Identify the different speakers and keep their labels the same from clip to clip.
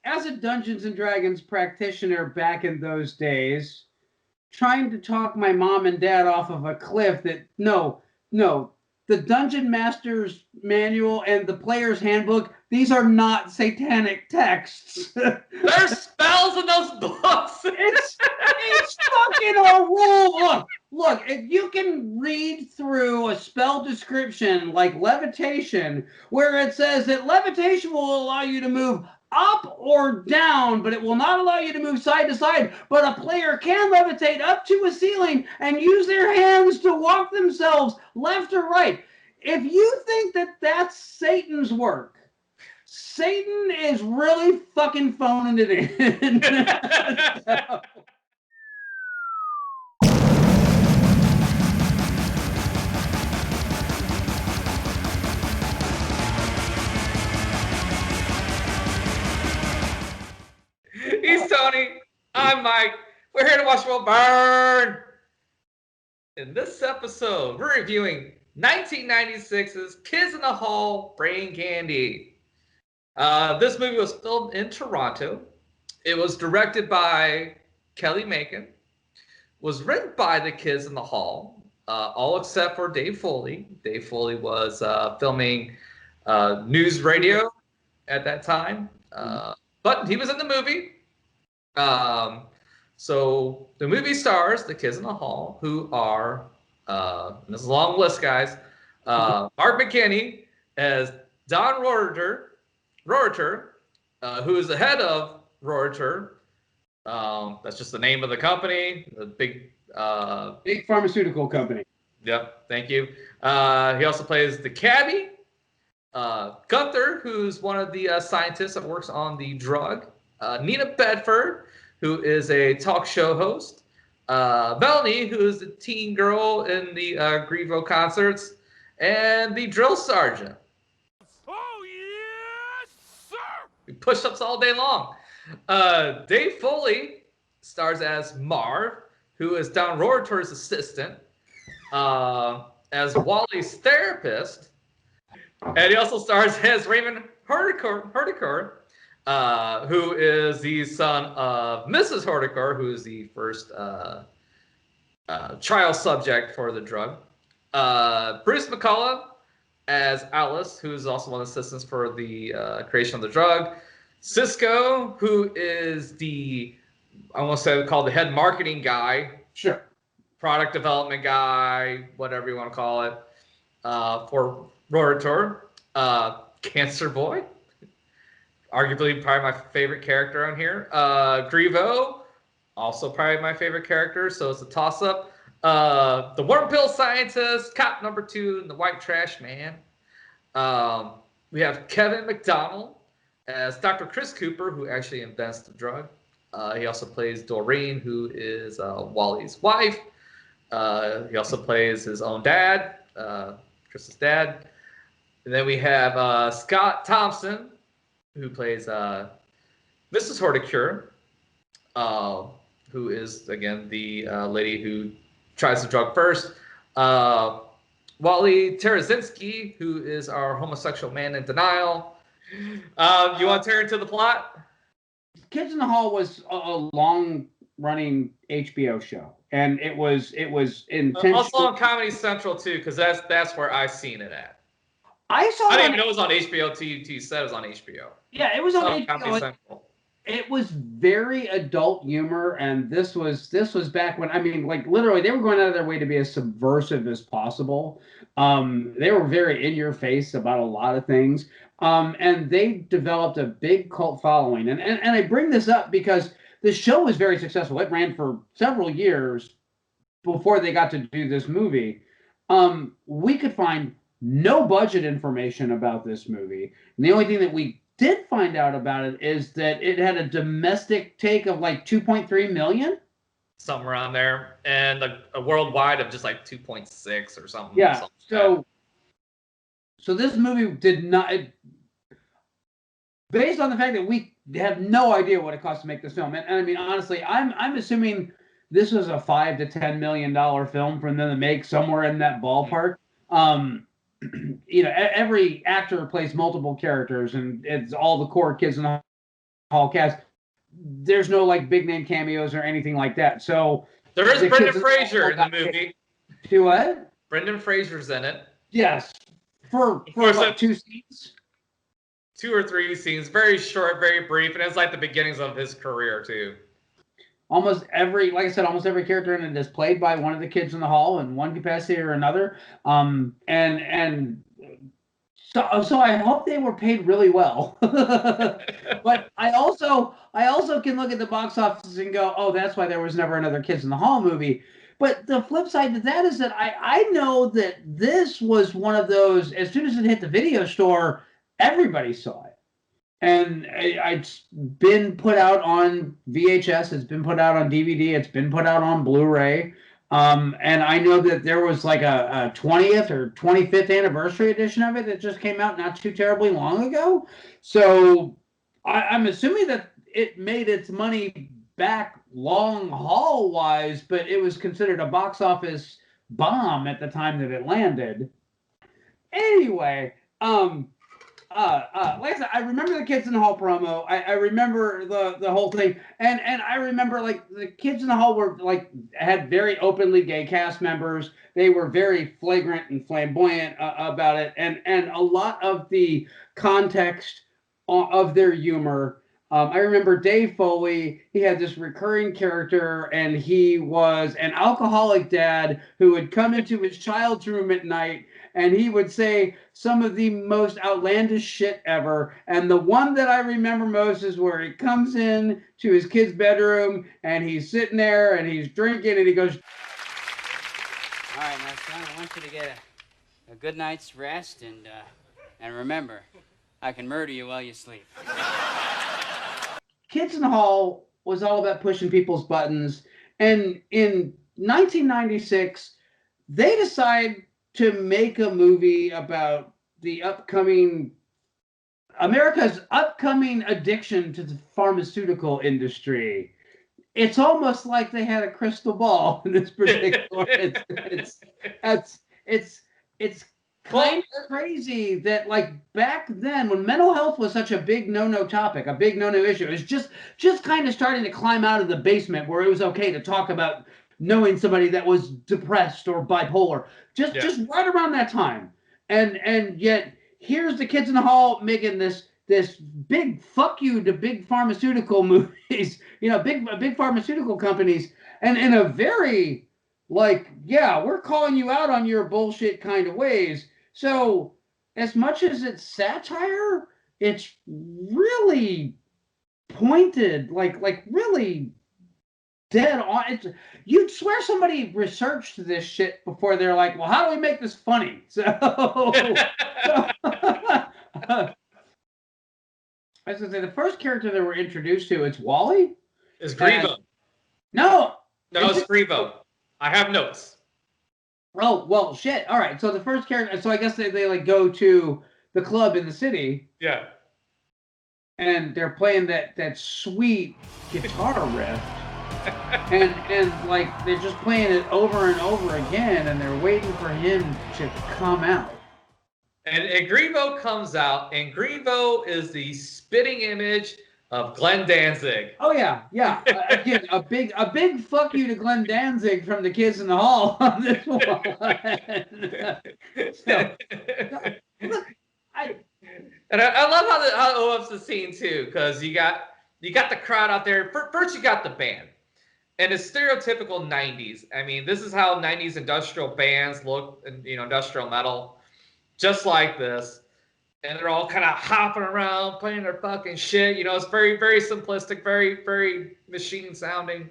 Speaker 1: as a Dungeons and Dragons practitioner back in those days, trying to talk my mom and dad off of a cliff that no, the Dungeon Master's manual and the player's handbook, these are not satanic texts.
Speaker 2: There's spells in those books.
Speaker 1: It's fucking a rule. Look, if you can read through a spell description like levitation, where it says that levitation will allow you to move up or down, but it will not allow you to move side to side, but a player can levitate up to a ceiling and use their hands to walk themselves left or right. If you think that that's Satan's work, Satan is really fucking phoning it in.
Speaker 2: He's Tony. I'm Mike. We're here to watch the world burn. In this episode, we're reviewing 1996's Kids in the Hall, Brain Candy. This movie was filmed in Toronto. It was directed by Kelly Macon. Was written by the Kids in the Hall, all except for Dave Foley. Dave Foley was filming news radio at that time. But he was in the movie. So the movie stars the Kids in the Hall, who are, this is a long list, guys. Mark McKinney as Don Rohrer, who is the head of Rohrer. That's just the name of the company, the big
Speaker 1: pharmaceutical company.
Speaker 2: Yep, thank you. He also plays the cabbie. Gunther, who's one of the scientists that works on the drug. Nina Bedford, who is a talk show host. Melanie, who is the teen girl in the Grievo concerts. And the drill sergeant.
Speaker 3: Oh, yes, sir!
Speaker 2: We push-ups all day long. Dave Foley stars as Marv, who is Don Rohter's assistant. As Wally's therapist. And he also stars as Raymond Horticourt, who is the son of Mrs. Horticourt, who is the first trial subject for the drug. Bruce McCullough as Alice, who is also one of the assistants for the creation of the drug. Cisco, who is I want to say called the head marketing guy.
Speaker 1: Sure.
Speaker 2: Product development guy, whatever you want to call it, for Rohrer. Cancer Boy, arguably probably my favorite character on here. Grievo, also probably my favorite character, so it's a toss-up. The Worm Pill Scientist, Cop Number 2, and the White Trash Man. We have Kevin McDonald as Dr. Chris Cooper, who actually invents the drug. He also plays Doreen, who is Wally's wife. He also plays his own dad, Chris's dad. And then we have Scott Thompson, who plays Mrs. Horticourt, who is, again, the lady who tries the drug first. Wally Terazinski, who is our homosexual man in denial. You want to turn into the plot?
Speaker 1: Kids in the Hall was a long-running HBO show, and it was intentional.
Speaker 2: Also on Comedy Central too, because that's where I seen it at.
Speaker 1: I
Speaker 2: didn't even know it was on HBO till you said it was on HBO.
Speaker 1: Yeah, it was on HBO.
Speaker 2: Comedy Central.
Speaker 1: It was very adult humor, and this was back when, I mean, like, literally they were going out of their way to be as subversive as possible. They were very in your face about a lot of things. And they developed a big cult following. And I bring this up because the show was very successful. It ran for several years before they got to do this movie. We could find no budget information about this movie. And the only thing that we did find out about it is that it had a domestic take of like 2.3 million.
Speaker 2: Somewhere around there. And a worldwide of just like 2.6 or something.
Speaker 1: Yeah.
Speaker 2: Something
Speaker 1: so this movie did not, based on the fact that we have no idea what it cost to make this film. And I mean, honestly, I'm assuming this was a $5 to $10 million film for them to make, somewhere in that ballpark. Every actor plays multiple characters, and it's all the core Kids in the Hall cast. There's no like big name cameos or anything like that. So
Speaker 2: There is
Speaker 1: the
Speaker 2: Brendan
Speaker 1: Kids in the
Speaker 2: Fraser
Speaker 1: Hall
Speaker 2: in the
Speaker 1: got
Speaker 2: movie.
Speaker 1: to what?
Speaker 2: Brendan Fraser's in it.
Speaker 1: Yes, for
Speaker 2: Of course,
Speaker 1: what, 2 scenes?
Speaker 2: 2 or 3 scenes, very short, very brief, and it's like the beginnings of his career too.
Speaker 1: Almost every, like I said, almost every character in it is played by one of the kids in the hall in one capacity or another. And so I hope they were paid really well. But I also can look at the box office and go, oh, that's why there was never another Kids in the Hall movie. But the flip side to that is that I know that this was one of those, as soon as it hit the video store, everybody saw it. And it's been put out on VHS, it's been put out on DVD, it's been put out on Blu-ray. And I know that there was like a 20th or 25th anniversary edition of it that just came out not too terribly long ago. So I'm assuming that it made its money back long haul wise, but it was considered a box office bomb at the time that it landed. Anyway, like I said, I remember the Kids in the Hall promo. I remember the whole thing, and I remember like the Kids in the Hall were like had very openly gay cast members. They were very flagrant and flamboyant about it, and a lot of the context of their humor. I remember Dave Foley. He had this recurring character, and he was an alcoholic dad who would come into his child's room at night, and he would say some of the most outlandish shit ever. And the one that I remember most is where he comes in to his kid's bedroom, and he's sitting there, and he's drinking, and he goes,
Speaker 4: All right, now, son, I want you to get a good night's rest, and remember, I can murder you while you sleep.
Speaker 1: Kids in the Hall was all about pushing people's buttons. And in 1996, they decide to make a movie about the America's upcoming addiction to the pharmaceutical industry. It's almost like they had a crystal ball in this particular instance. It's kind of crazy that like back then when mental health was such a big no-no topic, a big no-no issue, it was just kind of starting to climb out of the basement where it was okay to talk about knowing somebody that was depressed or bipolar. Just right around that time. And yet here's the Kids in the Hall making this big fuck you to big pharmaceutical movies, big pharmaceutical companies, and in a very like, yeah, we're calling you out on your bullshit kind of ways. So as much as it's satire, it's really pointed, like really dead on. You'd swear somebody researched this shit before they're like, well, how do we make this funny? So, I was gonna say the first character that we're introduced to, it's Wally.
Speaker 2: Is Grievo?
Speaker 1: No,
Speaker 2: it's Grievo. I have notes.
Speaker 1: Oh, well, shit. All right. So the first character, so I guess they like go to the club in the city.
Speaker 2: Yeah.
Speaker 1: And they're playing that sweet guitar riff. and like they're just playing it over and over again, and they're waiting for him to come out.
Speaker 2: And Grievo comes out, and Grievo is the spitting image of Glenn Danzig.
Speaker 1: Oh yeah. Again, a big fuck you to Glenn Danzig from the Kids in the Hall on this one.
Speaker 2: I love how it opens the scene too, because you got the crowd out there. First, you got the band, and it's stereotypical '90s. I mean, this is how '90s industrial bands look, industrial metal, just like this. And they're all kind of hopping around, playing their fucking shit. It's very, very simplistic, very, very machine sounding.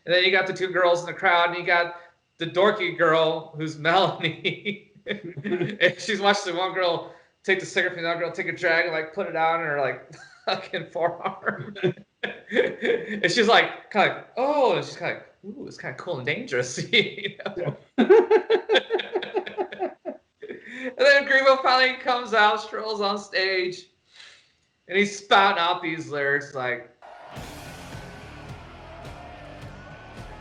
Speaker 2: And then you got the two girls in the crowd, and you got the dorky girl who's Melanie. And she's watching the one girl take the cigarette from the other girl, take a drag, and like put it out in her like fucking forearm. And she's like kind of like, oh, and she's kind of like, ooh, it's kind of cool and dangerous. And then Grievo finally comes out, strolls on stage, and he's spouting out these lyrics like,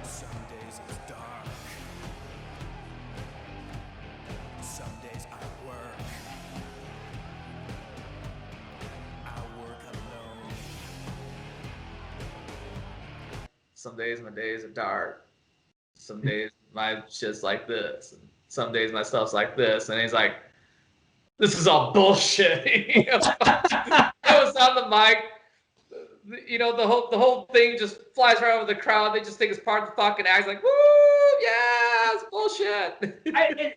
Speaker 3: Some days it's dark. Some days I work. I work alone.
Speaker 2: Some days my days are dark. Some days my shit's like this. And some days my stuff's like this. And he's like, this is all bullshit. I was on the mic. The whole thing just flies right over the crowd. They just think it's part of the fucking act. Like, woo, yeah, it's bullshit.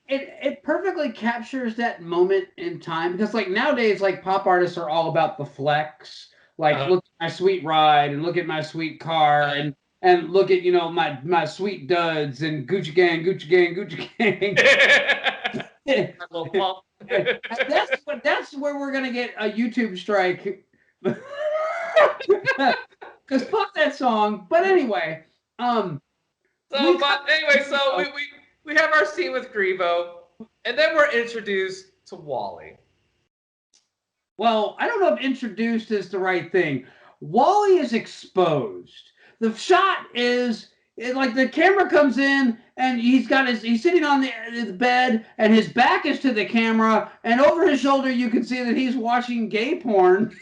Speaker 1: It perfectly captures that moment in time because like nowadays, like pop artists are all about the flex. Like, look at my sweet ride and look at my sweet car and look at my sweet duds and Gucci gang, Gucci gang, Gucci gang.
Speaker 2: A little pump.
Speaker 1: That's where we're gonna get a YouTube strike. Because fuck that song. But anyway,
Speaker 2: So we have our scene with Grievo, and then we're introduced to Wally.
Speaker 1: Well, I don't know if introduced is the right thing. Wally is exposed. The shot is like the camera comes in and he's sitting on the bed and his back is to the camera and over his shoulder you can see that he's watching gay porn.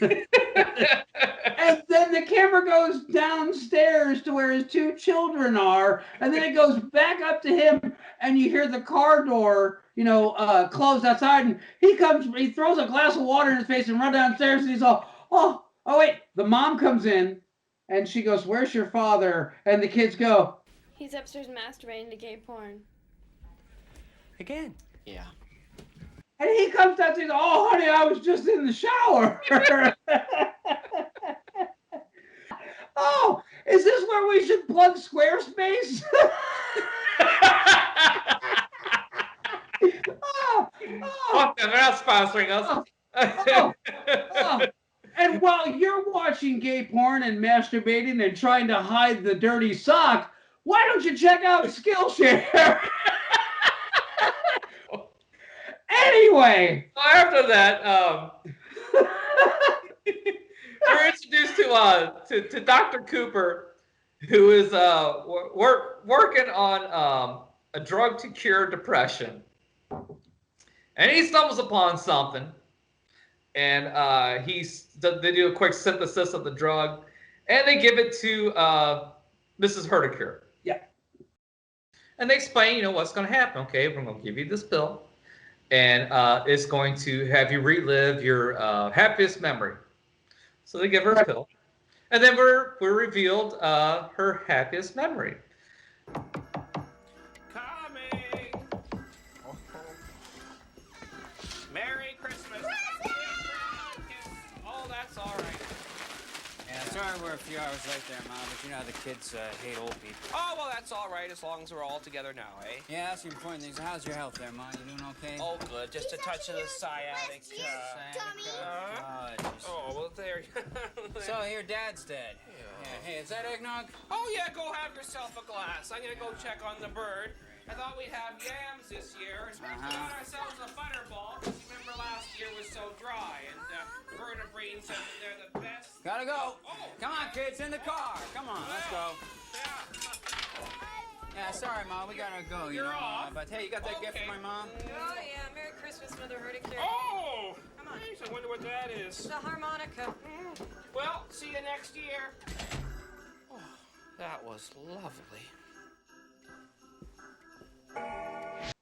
Speaker 1: And then the camera goes downstairs to where his two children are, and then it goes back up to him, and you hear the car door, closed outside, and he throws a glass of water in his face and runs downstairs, and he's all, oh wait, the mom comes in, and she goes, where's your father? And the kids go,
Speaker 5: he's upstairs masturbating to gay porn.
Speaker 3: Again.
Speaker 4: Yeah.
Speaker 1: and he comes downstairs, and oh honey, I was just in the shower. Oh, is this where we should plug Squarespace?
Speaker 2: Fuck them, they're not sponsoring us.
Speaker 1: And while you're watching gay porn and masturbating and trying to hide the dirty sock, why don't you check out Skillshare? Anyway.
Speaker 2: After that, we're introduced to Dr. Cooper, who is working on a drug to cure depression, and he stumbles upon something, and they do a quick synthesis of the drug, and they give it to Mrs. Herdicure.
Speaker 1: Yeah.
Speaker 2: And they explain, what's going to happen. Okay, we're going to give you this pill, and it's going to have you relive your happiest memory. So they give her a pill, and then we're revealed her happiest memory.
Speaker 3: Coming. Merry Christmas. Oh, that's all right.
Speaker 4: Yeah, sorry we're a few hours late there, Mom, but you know how the kids hate old people.
Speaker 3: Oh, well, that's all right as long as we're all together now, eh?
Speaker 4: Yeah, that's the important thing. So how's your health there, Mom? You doing okay?
Speaker 3: Oh, good. Just a touch of the sciatic. Oh, well, there.
Speaker 4: So here, Dad's dead. Yeah. Hey, is that eggnog?
Speaker 3: Oh, yeah, go have yourself a glass. I'm gonna go check on the bird. I thought we'd have yams this year. And we got ourselves a butterball. Remember last year was so dry. And Verna Breen said that they're the best.
Speaker 4: Gotta go.
Speaker 3: Oh.
Speaker 4: Come on, kids, in the car. Come on, let's go. Yeah, sorry, Mom, we gotta go,
Speaker 3: You're off.
Speaker 4: But hey, you got that gift for my mom?
Speaker 6: Oh, yeah. Merry Christmas, Mother Herdicure.
Speaker 3: Oh!
Speaker 6: Come on.
Speaker 3: Nice. I wonder what that is.
Speaker 6: The harmonica.
Speaker 3: Well, see you next year. Oh, that was lovely.
Speaker 2: Like,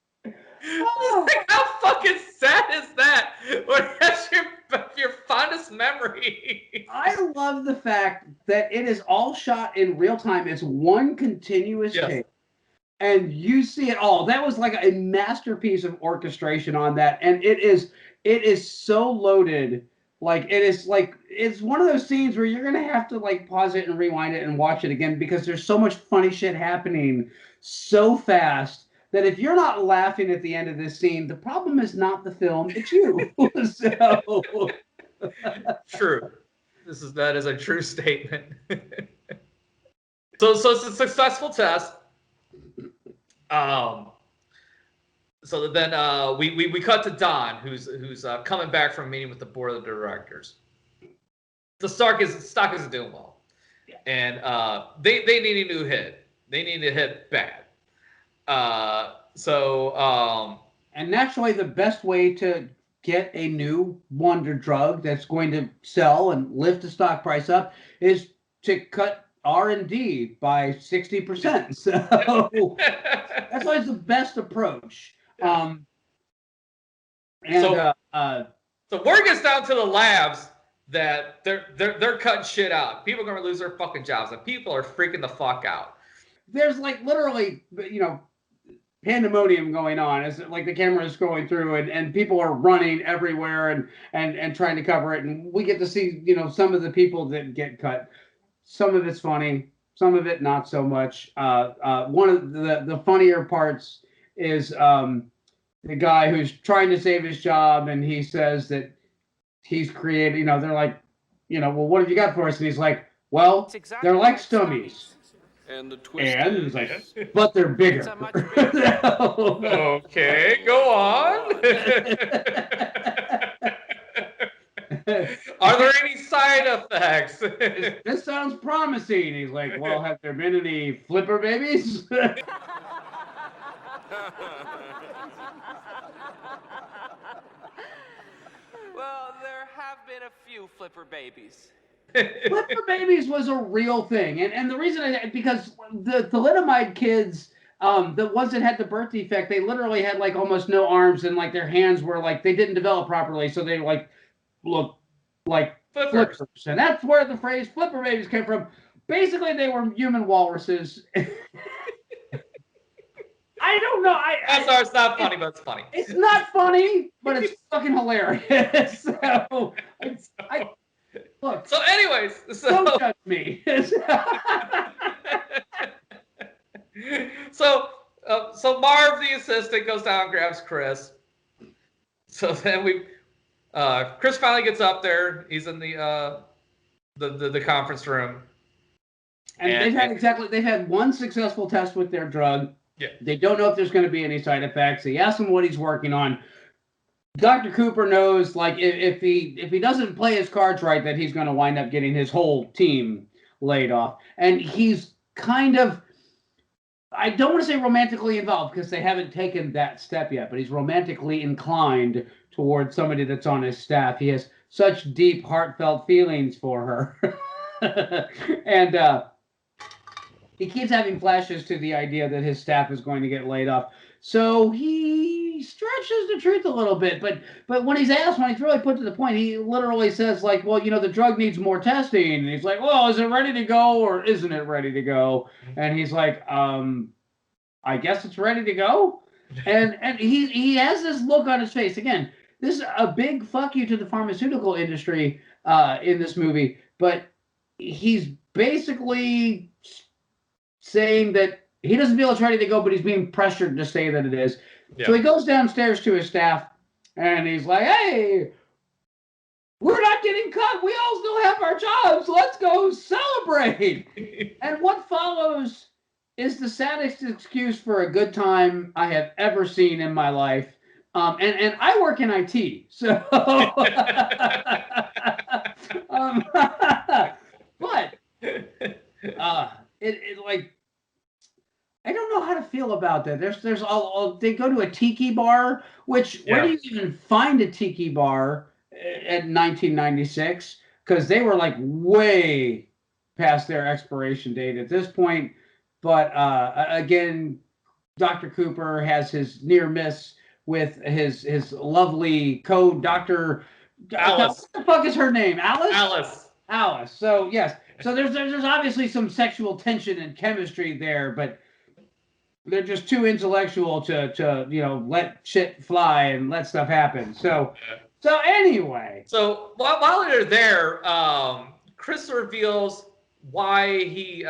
Speaker 2: how fucking sad is that? When that's your fondest memory.
Speaker 1: I love the fact that it is all shot in real time. It's one continuous take. And you see it all. That was like a masterpiece of orchestration on that. And it is so loaded. It's one of those scenes where you're gonna have to like pause it and rewind it and watch it again because there's so much funny shit happening so fast that if you're not laughing at the end of this scene, the problem is not the film, it's you. So
Speaker 2: True. That is a true statement. So it's a successful test. So then we cut to Don, who's coming back from a meeting with the board of directors. The stock isn't doing well, and they need a new hit. They need to hit bad.
Speaker 1: And naturally, the best way to get a new wonder drug that's going to sell and lift the stock price up is to cut R&D by 60%. So that's always the best approach.
Speaker 2: Yeah.
Speaker 1: And
Speaker 2: So word gets down to the labs that they're cutting shit out. People are gonna lose their fucking jobs, and people are freaking the fuck out.
Speaker 1: there's like literally, pandemonium going on as like the camera is going through and people are running everywhere and trying to cover it. And we get to see, some of the people that get cut. Some of it's funny, some of it not so much. One of the funnier parts is the guy who's trying to save his job, and he says that he's created, they're like, well, what have you got for us? And he's like, well,
Speaker 3: exactly
Speaker 1: they're like stummies.
Speaker 7: And the twist
Speaker 1: And
Speaker 7: is,
Speaker 1: he's like, but they're bigger.
Speaker 3: It's a much bigger.
Speaker 2: Okay, go on. Are there any side effects?
Speaker 1: This sounds promising. He's like, well, have there been any flipper babies?
Speaker 3: Well, there have been a few flipper babies.
Speaker 1: Flipper babies was a real thing, and the reason because the thalidomide kids, the ones that had the birth defect, they literally had like almost no arms, and like their hands were like they didn't develop properly, so they like look like
Speaker 2: Flippers.
Speaker 1: flippers, and that's where the phrase flipper babies came from. Basically, they were human walruses. I don't know.
Speaker 2: I'm sorry, it's not funny, but it's funny.
Speaker 1: It's not funny, but it's fucking hilarious. So, look.
Speaker 2: So, anyways,
Speaker 1: Don't judge me.
Speaker 2: so Marv, the assistant, goes down and grabs Chris. So then Chris finally gets up there. He's in the conference room.
Speaker 1: And they've had one successful test with their drug.
Speaker 2: Yeah.
Speaker 1: They don't know if there's going to be any side effects. He asks him what he's working on. Dr. Cooper knows, like, if he doesn't play his cards right, that he's going to wind up getting his whole team laid off. And he's kind of, I don't want to say romantically involved because they haven't taken that step yet, but he's romantically inclined towards somebody that's on his staff. He has such deep, heartfelt feelings for her. And he keeps having flashes to the idea that his staff is going to get laid off. So he stretches the truth a little bit, but when he's really put to the point, he literally says, like, well, the drug needs more testing. And he's like, well, is it ready to go or isn't it ready to go? And he's like, I guess it's ready to go. And he has this look on his face. Again, this is a big fuck you to the pharmaceutical industry in this movie, but he's basically saying that he doesn't feel it's ready to go, but he's being pressured to say that it is. Yeah. So he goes downstairs to his staff, and he's like, hey, we're not getting cut. We all still have our jobs. Let's go celebrate. And what follows is the saddest excuse for a good time I have ever seen in my life. And I work in IT, so... but... It like... I don't know how to feel about that. There's all they go to a tiki bar, which where do you even find a tiki bar at 1996? Because they were like way past their expiration date at this point. But again, Dr. Cooper has his near miss with his lovely co-doctor
Speaker 2: Alice.
Speaker 1: What the fuck is her name? Alice?
Speaker 2: Alice.
Speaker 1: So yes. So there's obviously some sexual tension and chemistry there, but they're just too intellectual to let shit fly and let stuff happen. So anyway.
Speaker 2: So while they're there, Chris reveals why he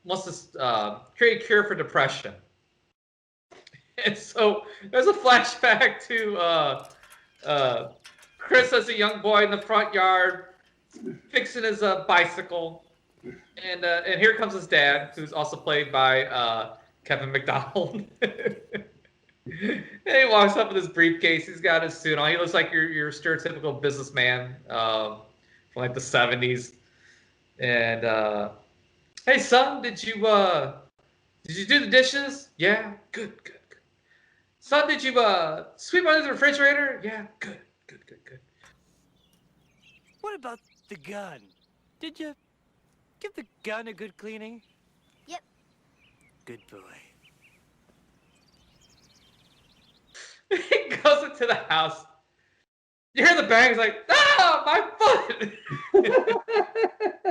Speaker 2: wants to create a cure for depression. And so there's a flashback to Chris as a young boy in the front yard fixing his bicycle, and here comes his dad, who's also played by Kevin McDonald. And he walks up with his briefcase. He's got his suit on. He looks like your stereotypical businessman from like the 70s. And hey, son, did you do the dishes? Yeah, good. Son, did you sweep under the refrigerator? Yeah, good.
Speaker 8: What about the gun? Did you
Speaker 7: give the gun a good cleaning?
Speaker 8: Yep.
Speaker 7: Good boy.
Speaker 2: He goes into the house. You hear the bang. He's like, ah, my foot. You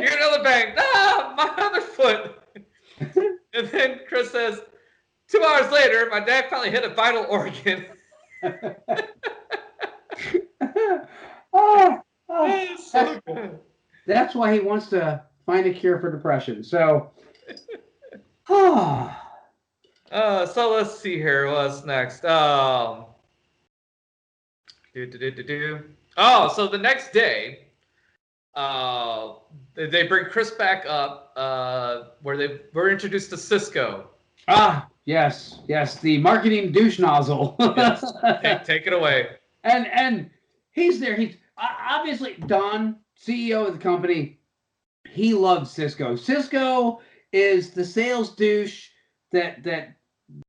Speaker 2: hear another bang. Ah, my other foot. And then Chris says, 2 hours later, my dad finally hit a vital organ.
Speaker 1: Oh,
Speaker 2: So good.
Speaker 1: that's why he wants to find a cure for depression. So, oh,
Speaker 2: So let's see here. What's next? Oh, so the next day, they bring Chris back up, where they were introduced to Cisco.
Speaker 1: yes, the marketing douche nozzle.
Speaker 2: Yes. Take it away.
Speaker 1: And he's there. He's obviously Don, CEO of the company. He loves Cisco. Cisco is the sales douche that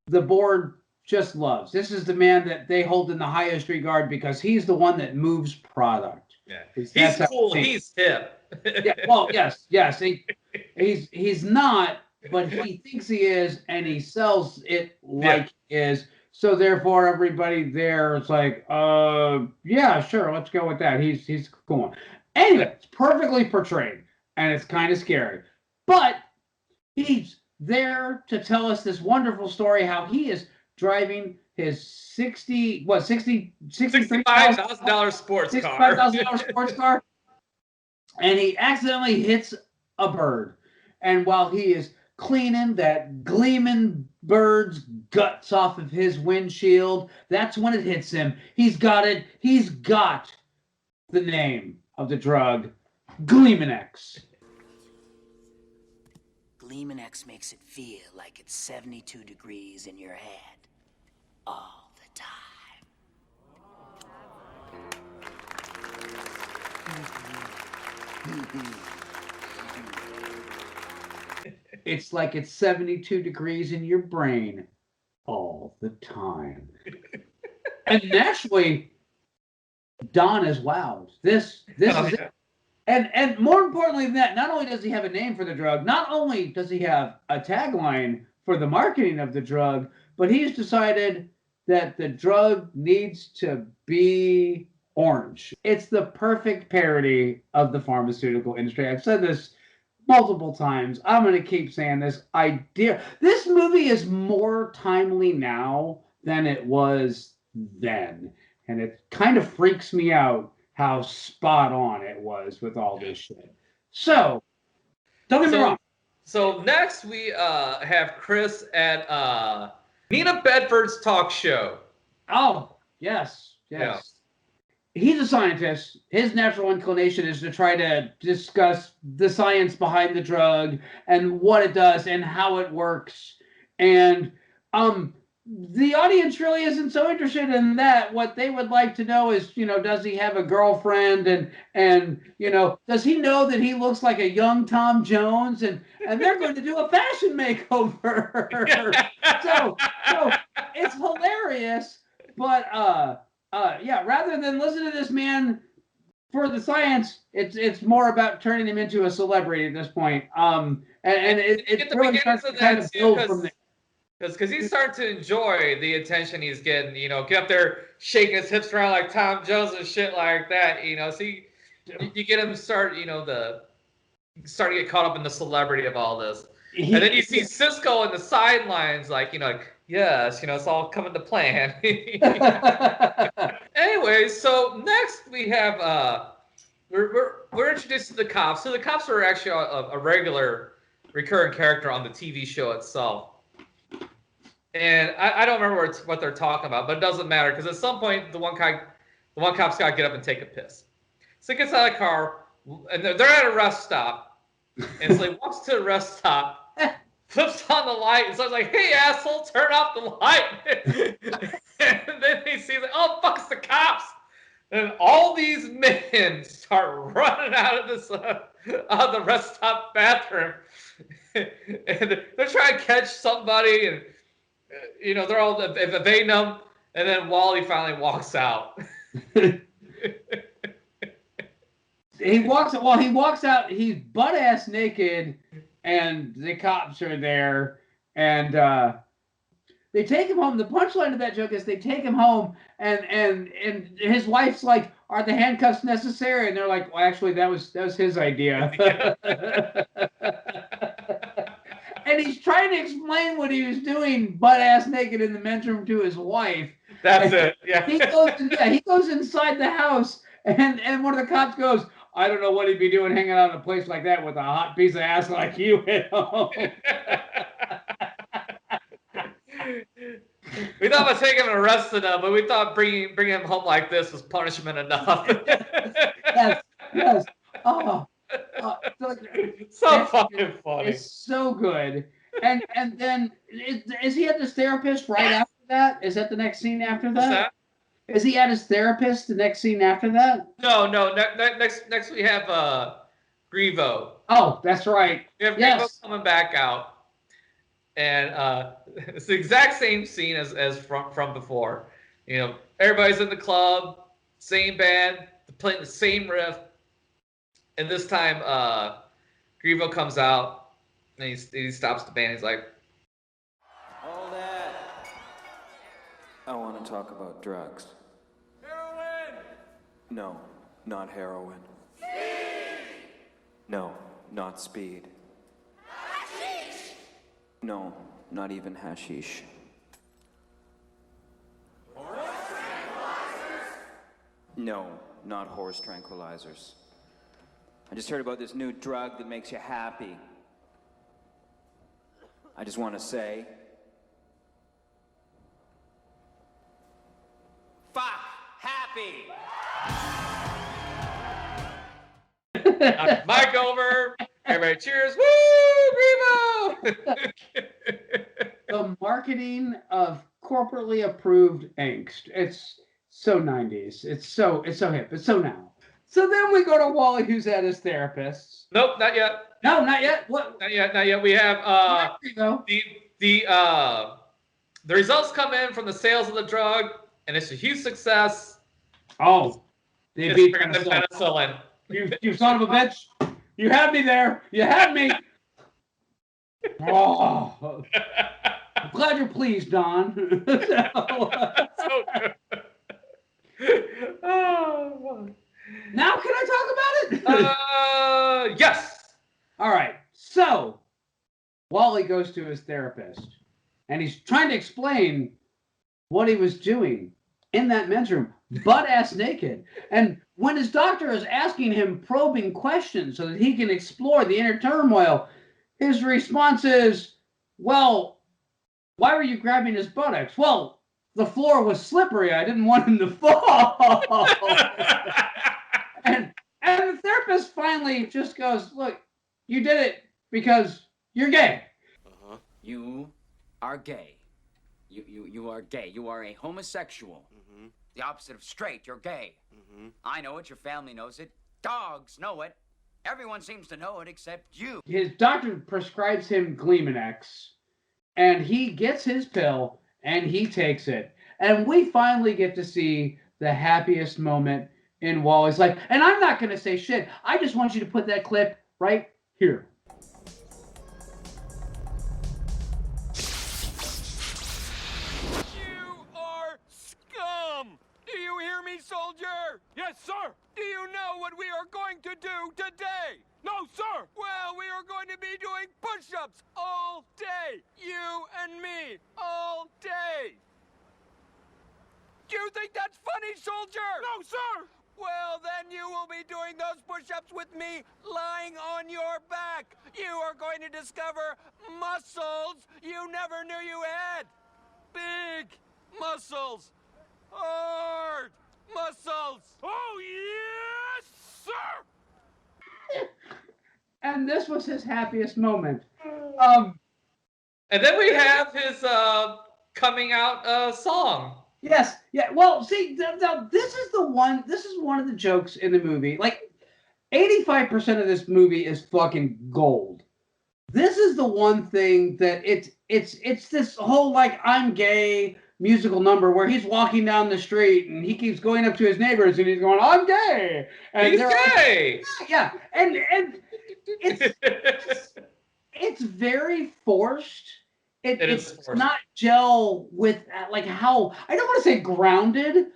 Speaker 1: the board just loves. This is the man that they hold in the highest regard because he's the one that moves product.
Speaker 2: Yeah,
Speaker 1: That's
Speaker 2: he's cool. He's hip.
Speaker 1: Yeah. Well, yes. He's not, but he thinks he is, and he sells it like he is. So therefore, everybody there is like, yeah, sure, let's go with that. He's a cool one. Anyway, it's perfectly portrayed, and it's kind of scary. But he's there to tell us this wonderful story how he is driving his
Speaker 2: $65,000 sports car.
Speaker 1: $65,000 sports car, and he accidentally hits a bird. And while he is cleaning that gleaming bird's guts off of his windshield, that's when it hits him. He's got it. He's got the name of the drug, Gleaminex.
Speaker 9: Gleaminex makes it feel like it's 72 degrees in your head all the time.
Speaker 1: It's like it's 72 degrees in your brain all the time. And naturally, Don is wowed. This is it. And more importantly than that, not only does he have a name for the drug, not only does he have a tagline for the marketing of the drug, but he's decided that the drug needs to be orange. It's the perfect parody of the pharmaceutical industry. I've said this multiple times. I'm going to keep saying this idea. This movie is more timely now than it was then. And it kind of freaks me out how spot on it was with all this shit. So, don't get me wrong.
Speaker 2: So next we have Chris at Nina Bedford's talk show.
Speaker 1: Oh, yes.
Speaker 2: Yeah.
Speaker 1: He's a scientist. His natural inclination is to try to discuss the science behind the drug and what it does and how it works. And the audience really isn't so interested in that. What they would like to know is, does he have a girlfriend and does he know that he looks like a young Tom Jones and they're going to do a fashion makeover. so it's hilarious, but yeah, rather than listen to this man for the science, it's more about turning him into a celebrity at this point. And it really starts to kind of build from there.
Speaker 2: Because he's starting to enjoy the attention he's getting, get up there shaking his hips around like Tom Jones and shit like that, so you get him start to get caught up in the celebrity of all this. And then you see Cisco in the sidelines, yes, it's all coming to plan. Anyway, so next we have we're introduced to the cops. So the cops are actually a regular recurring character on the TV show itself. And I don't remember what they're talking about, but it doesn't matter because at some point the one cop's got to get up and take a piss. So he gets out of the car, and they're at a rest stop, and so he walks to the rest stop, flips on the light, and so he's like, "Hey asshole, turn off the light!" And then he sees like, "Oh fuck, it's the cops!" And all these men start running out of this the rest stop bathroom, and they're trying to catch somebody and. They're all evading them, and then Wally finally walks out.
Speaker 1: he walks out, he's butt ass naked, and the cops are there, and they take him home. The punchline of that joke is they take him home, and his wife's like, "Are the handcuffs necessary?" And they're like, "Well, actually, that was his idea." And he's trying to explain what he was doing, butt ass naked in the men's room to his wife.
Speaker 2: That's it. Yeah.
Speaker 1: He goes inside the house, and one of the cops goes, "I don't know what he'd be doing hanging out in a place like that with a hot piece of ass like you at home."
Speaker 2: We thought about taking him and arresting him, but we thought bringing him home like this was punishment enough.
Speaker 1: Yes. Oh,
Speaker 2: so fucking funny.
Speaker 1: It's so good. And then is he at his therapist right after that? Is that the next scene after that?
Speaker 2: What's that?
Speaker 1: Is he at his therapist the next scene after that?
Speaker 2: No. Next we have Grievo.
Speaker 1: Oh, that's right.
Speaker 2: We have Grievo coming back out. And it's the exact same scene as from before. You know, everybody's in the club, same band, playing the same riff. And this time, Grievo comes out, and he stops the band. He's like,
Speaker 8: "Hold that. I want to talk about drugs."
Speaker 3: Heroin!
Speaker 8: No, not heroin.
Speaker 3: Speed!
Speaker 8: No, not speed.
Speaker 3: Hashish!
Speaker 8: No, not even hashish.
Speaker 3: Horse tranquilizers?
Speaker 8: No, not horse tranquilizers. I just heard about this new drug that makes you happy. I just want to say, fuck happy!
Speaker 2: Mic over. Everybody cheers. Woo! Grievo!
Speaker 1: The marketing of corporately approved angst. It's so 90s. It's so hip. It's so now. So then we go to Wally, who's at his therapist's.
Speaker 2: Nope, not yet.
Speaker 1: No, not yet. What?
Speaker 2: Not yet. We have the results come in from the sales of the drug, and it's a huge success.
Speaker 1: Oh, they
Speaker 2: It's
Speaker 1: beat
Speaker 2: bigger than penicillin.
Speaker 1: You son of a bitch! You had me there. You had me. Oh, I'm glad you're pleased, Don.
Speaker 2: So good. Oh.
Speaker 1: Now can I talk about it?
Speaker 2: Yes.
Speaker 1: All right. So Wally goes to his therapist, and he's trying to explain what he was doing in that men's room, butt ass naked. And when his doctor is asking him probing questions so that he can explore the inner turmoil, his response is, "Well, why were you grabbing his buttocks?" "Well, the floor was slippery. I didn't want him to fall." and the therapist finally just goes, "Look, you did it because you're gay."
Speaker 10: Uh-huh.
Speaker 11: You are gay. You are gay. You are a homosexual.
Speaker 10: Mm-hmm.
Speaker 11: The opposite of straight. You're gay.
Speaker 10: Mm-hmm.
Speaker 11: I know it. Your family knows it. Dogs know it. Everyone seems to know it except you.
Speaker 1: His doctor prescribes him Gleamanex, and he gets his pill, and he takes it. And we finally get to see the happiest moment in Wally's life. And I'm not going to say shit. I just want you to put that clip right here.
Speaker 12: You are scum! Do you hear me, soldier?
Speaker 13: Yes, sir!
Speaker 12: Do you know what we are going to do today?
Speaker 13: No, sir!
Speaker 12: Well, we are going to be doing push-ups all day. You and me, all day. Do you think that's funny, soldier?
Speaker 13: No, sir!
Speaker 12: Well, then you will be doing those push-ups with me lying on your back. You are going to discover muscles you never knew you had. Big muscles. Hard muscles.
Speaker 13: Oh, yes, sir!
Speaker 1: And this was his happiest moment.
Speaker 2: And then we have his coming out song.
Speaker 1: Yes, yeah. Well, see, this is one of the jokes in the movie. Like, 85% of this movie is fucking gold. This is the one thing that it's this whole like I'm gay, musical number where he's walking down the street and he keeps going up to his neighbors and he's going, "I'm gay," and
Speaker 2: He's
Speaker 1: they're
Speaker 2: gay.
Speaker 1: like, yeah, and it's very forced. It's
Speaker 2: forced.
Speaker 1: not gel with like how I don't want to say grounded.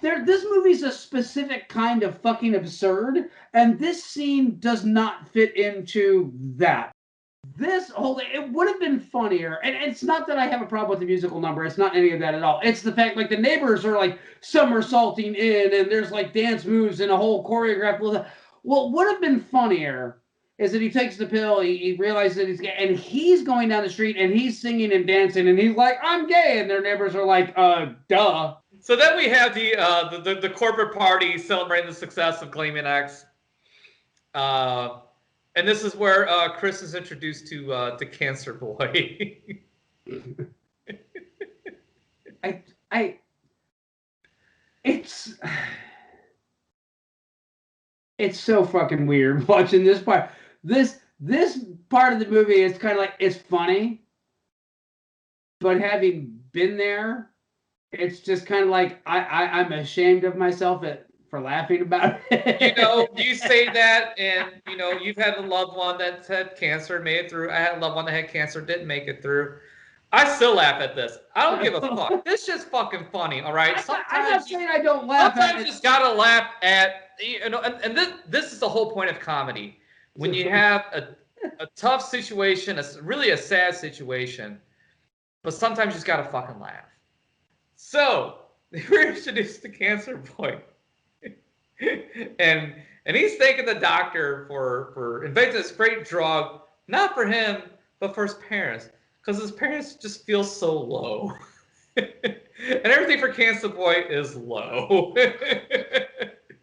Speaker 1: This movie's a specific kind of fucking absurd, and this scene does not fit into that. This whole thing, it would have been funnier, and it's not that I have a problem with the musical number. It's not any of that at all. It's the fact like the neighbors are like somersaulting in, and there's like dance moves and a whole choreographed. What would have been funnier is that he takes the pill, he realizes that he's gay, and he's going down the street and he's singing and dancing, and he's like, "I'm gay," and their neighbors are like, duh."
Speaker 2: So then we have the corporate party celebrating the success of Gleaming X. And this is where Chris is introduced to Cancer Boy.
Speaker 1: It's so fucking weird watching this part. This part of the movie is kind of like, it's funny, but having been there, it's just kind of like I'm ashamed of myself for laughing about it.
Speaker 2: You know, you say that, and you know you've had a loved one that had cancer, made it through. I had a loved one that had cancer, didn't make it through. I still laugh at this. I don't give a fuck. This shit's fucking funny, all right?
Speaker 1: I'm not saying I don't laugh at it.
Speaker 2: Sometimes you just gotta laugh at, you know, and this is the whole point of comedy. When you have a tough situation, really a sad situation, but sometimes you just gotta fucking laugh. So we're introduced to Cancer Boy, and he's thanking the doctor for inventing this great drug, not for him, but for his parents. Because his parents just feel so low. And everything for Cancer Boy is low.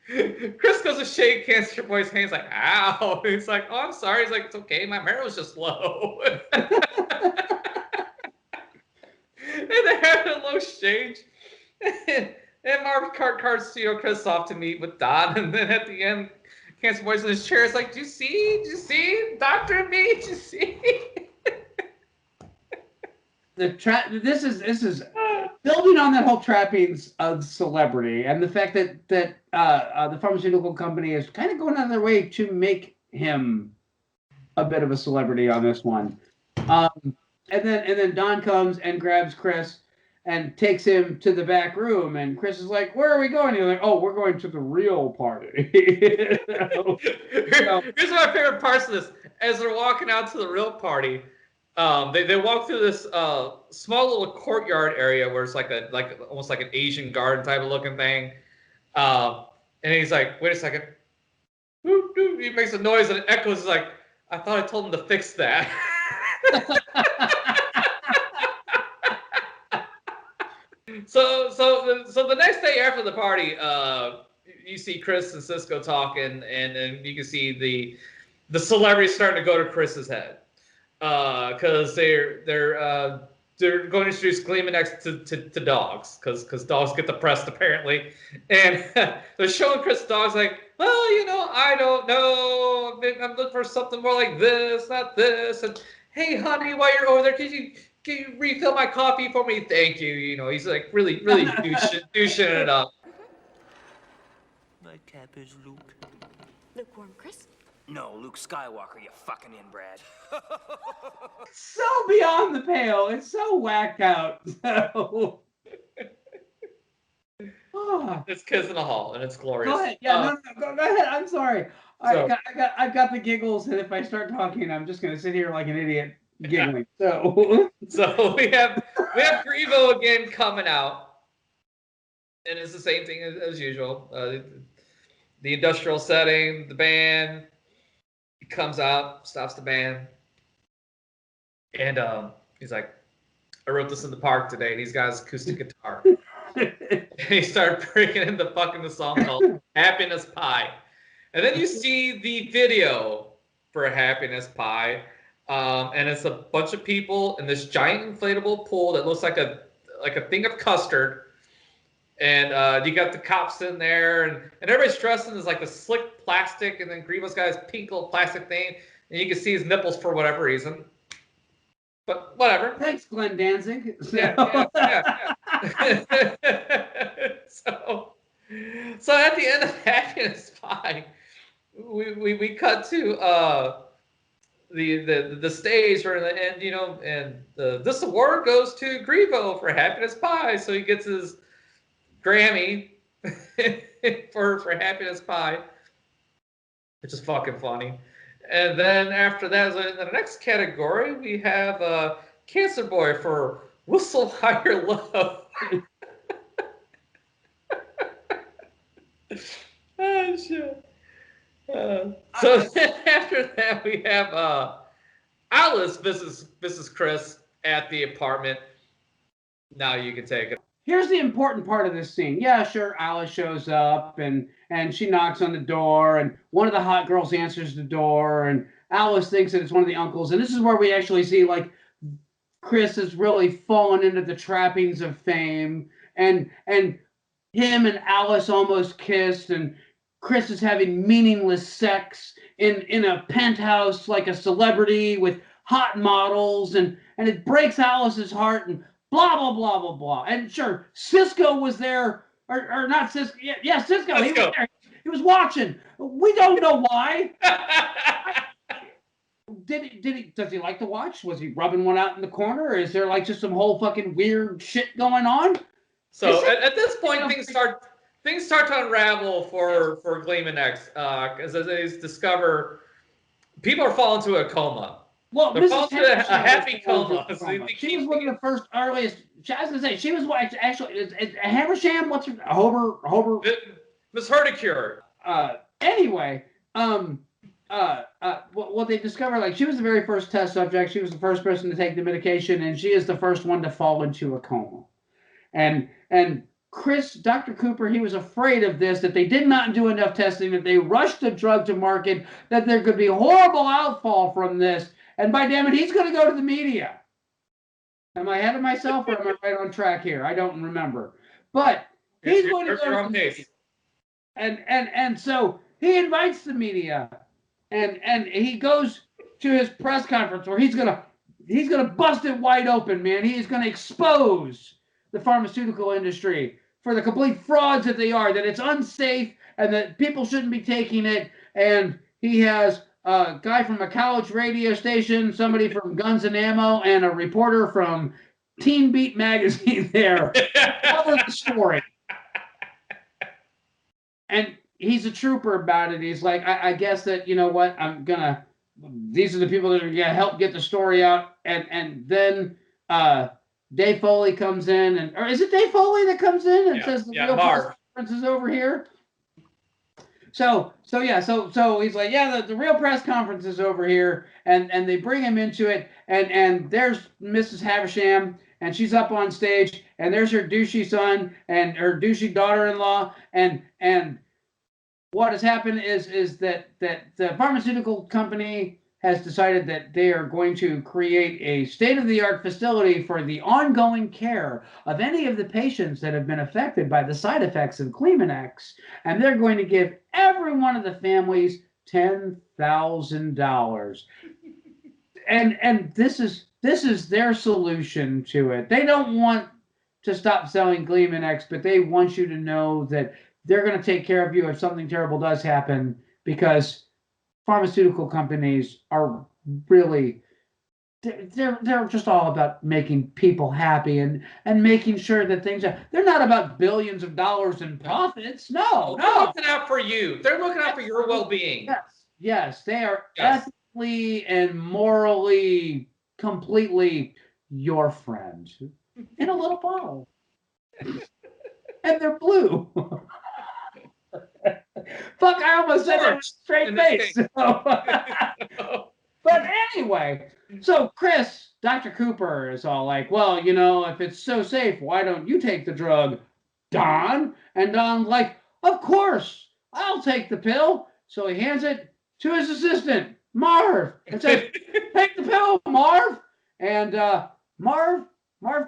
Speaker 2: Chris goes to shake Cancer Boy's hand. He's like, ow. He's like, oh, I'm sorry. He's like, it's okay. My marrow's just low. And they're having a low exchange. And Mark carts Chris off to meet with Don. And then at the end, Cancer Boy's in his chair. It's like, do you see? Doctor and me? Do you see?
Speaker 1: This is building on that whole trappings of celebrity and the fact that the pharmaceutical company is kind of going out of their way to make him a bit of a celebrity on this one. And then Don comes and grabs Chris and takes him to the back room, and Chris is like, "Where are we going?" And he's like, "Oh, we're going to the real party."
Speaker 2: Here's my favorite parts of this. As they're walking out to the real party, they walk through this small little courtyard area where it's like almost like an Asian garden type of looking thing. And he's like, wait a second. He makes a noise and it echoes. He's like, I thought I told him to fix that. So the next day after the party, you see Chris and Cisco talking, and you can see the celebrities starting to go to Chris's head. Because they're going to introduce Gleaming X to dogs, because dogs get depressed apparently, and they're showing Chris dogs like, well, you know, I don't know, I'm looking for something more like this, not this, and hey, honey, while you're over there, can you refill my coffee for me? Thank you. You know, he's like really douching it up.
Speaker 7: My tap is Luke.
Speaker 6: Lukewarm, Chris?
Speaker 11: No, Luke Skywalker, you fucking inbred.
Speaker 1: So beyond the pale. It's so whacked out. So.
Speaker 2: It's Kiss in the Hall, and it's glorious.
Speaker 1: Go ahead. Yeah, go ahead. I'm sorry. I've got the giggles, and if I start talking, I'm just gonna sit here like an idiot giggling. So
Speaker 2: we have Grievo again coming out, and it's the same thing as usual. The industrial setting, the band. He comes out, stops the band, and he's like, I wrote this in the park today, and he's got his acoustic guitar. And he started breaking into the song called Happiness Pie. And then you see the video for Happiness Pie, and it's a bunch of people in this giant inflatable pool that looks like a thing of custard. And you got the cops in there, and everybody's dressed in this like the slick plastic, and then Grievo's got his pink little plastic thing, and you can see his nipples for whatever reason. But whatever.
Speaker 1: Thanks, Glenn Danzig.
Speaker 2: Yeah. so at the end of Happiness Pie, we cut to the stage for the end, and this award goes to Grievo for Happiness Pie. So he gets his Grammy for Happiness Pie, which is fucking funny. And then after that, in the next category, we have Cancer Boy for Whistle Higher Love. Oh shit. So then after that, we have Alice visits Chris at the apartment. Now you can take it.
Speaker 1: Here's the important part of this scene. Yeah, sure, Alice shows up and she knocks on the door, and one of the hot girls answers the door, and Alice thinks that it's one of the uncles. And this is where we actually see like Chris has really fallen into the trappings of fame, and him and Alice almost kissed, and Chris is having meaningless sex in a penthouse like a celebrity with hot models, and it breaks Alice's heart, and blah blah blah blah blah. And sure, Cisco was there, or not Cisco. Yeah, Cisco. He was there. He was watching. We don't know why. Does he like to watch? Was he rubbing one out in the corner, or is there like just some whole fucking weird shit going on?
Speaker 2: So at this point, things start to unravel for Gleeman X, as they discover people are falling to a coma.
Speaker 1: Well,
Speaker 2: they're falling to a happy coma.
Speaker 1: She was one of the first earliest. I was gonna say she was actually Haversham. What's her Hober?
Speaker 2: Miss Herdicure.
Speaker 1: Anyway, what they discovered, like, she was the very first test subject. She was the first person to take the medication, and she is the first one to fall into a coma. And Chris, Dr. Cooper, he was afraid of this, that they did not do enough testing, that they rushed the drug to market, that there could be horrible outfall from this. And by damn it, he's going to go to the media. Am I ahead of myself, or am I right on track here? I don't remember. But he's going to go to the media. And so he invites the media, and he goes to his press conference where he's gonna bust it wide open, man. He is gonna expose the pharmaceutical industry for the complete frauds that they are, that it's unsafe and that people shouldn't be taking it. And he has a guy from a college radio station, somebody from Guns and Ammo, and a reporter from Teen Beat magazine there cover the story. And he's a trooper about it. He's like, I guess that, you know what, these are the people that are going to help get the story out. And then Dave Foley comes in, or is it Dave Foley that comes in and says the real press conference is over here? So he's like, yeah, the real press conference is over here, and they bring him into it, and there's Mrs. Havisham, and she's up on stage, and there's her douchey son and her douchey daughter-in-law, and what has happened is that the pharmaceutical company has decided that they are going to create a state-of-the-art facility for the ongoing care of any of the patients that have been affected by the side effects of Clemenex, and they're going to give every one of the families $10,000. And this is their solution to it. They don't want to stop selling Clemenex, but they want you to know that they're going to take care of you if something terrible does happen, because pharmaceutical companies are really, they're just all about making people happy and making sure that things are, they're not about billions of dollars in profits. No.
Speaker 2: They're looking out for you. They're looking out for your well-being.
Speaker 1: Yes, they are ethically and morally completely your friend in a little bottle. And they're blue. Fuck, I almost said it with a straight face. But anyway, so Chris, Dr. Cooper is all like, well, you know, if it's so safe, why don't you take the drug, Don? And Don's like, of course, I'll take the pill. So he hands it to his assistant, Marv, and says, take the pill, Marv. And Marv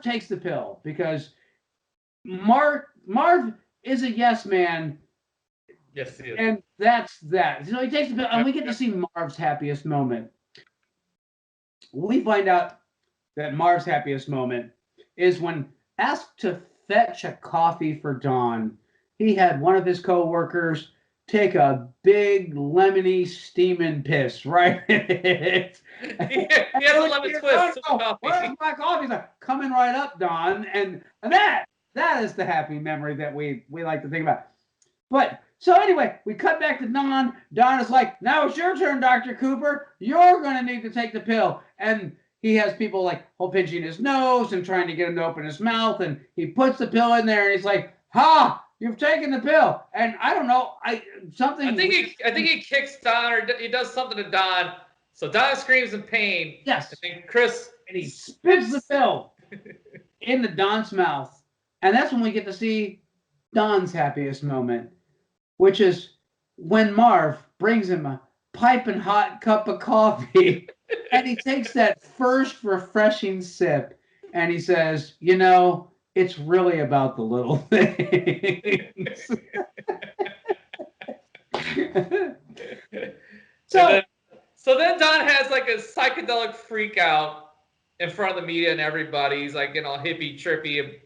Speaker 1: takes the pill because Marv is a yes man.
Speaker 2: Yes, he is.
Speaker 1: And that's that. So he takes the pill, and we get to see Marv's happiest moment. We find out that Marv's happiest moment is when asked to fetch a coffee for Don, he had one of his coworkers take a big lemony steaming piss right in it.
Speaker 2: He has a lemon twist to the coffee.
Speaker 1: Where's my coffee? He's like, coming right up, Don. And that is the happy memory that we like to think about. But so anyway, we cut back to Don. Don is like, now it's your turn, Dr. Cooper. You're going to need to take the pill. And he has people like pinching his nose and trying to get him to open his mouth. And he puts the pill in there and he's like, ha, you've taken the pill. And I don't know, I think
Speaker 2: he kicks Don, or he does something to Don. So Don screams in pain.
Speaker 1: Yes.
Speaker 2: And then Chris,
Speaker 1: and he spits the pill into Don's mouth. And that's when we get to see Don's happiest moment, which is when Marv brings him a piping hot cup of coffee and he takes that first refreshing sip and he says, you know, it's really about the little things.
Speaker 2: So then Don has like a psychedelic freak out in front of the media and everybody. He's like, hippie trippy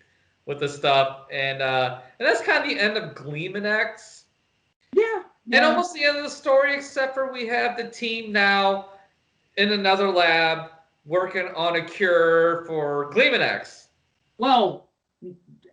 Speaker 2: with the stuff. And that's kind of the end of Gleeman X.
Speaker 1: Yeah.
Speaker 2: And almost the end of the story, except for we have the team now in another lab working on a cure for Gleeman X.
Speaker 1: Well,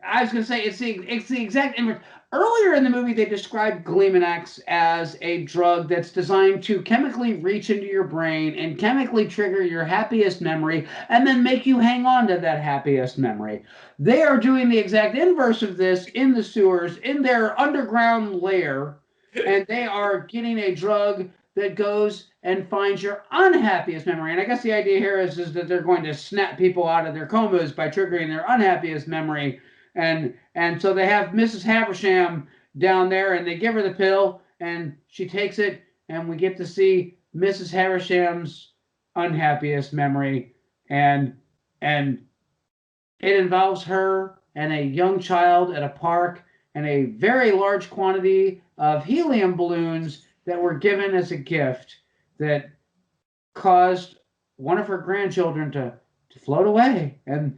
Speaker 1: I was going to say it's the exact inverse. Earlier in the movie, they described Gleeman X as a drug that's designed to chemically reach into your brain and chemically trigger your happiest memory and then make you hang on to that happiest memory. They are doing the exact inverse of this in the sewers, in their underground lair, and they are getting a drug that goes and finds your unhappiest memory. And I guess the idea here is that they're going to snap people out of their comas by triggering their unhappiest memory. And so they have Mrs. Haversham down there, and they give her the pill, and she takes it, and we get to see Mrs. Haversham's unhappiest memory, and it involves her and a young child at a park and a very large quantity of helium balloons that were given as a gift that caused one of her grandchildren to float away. And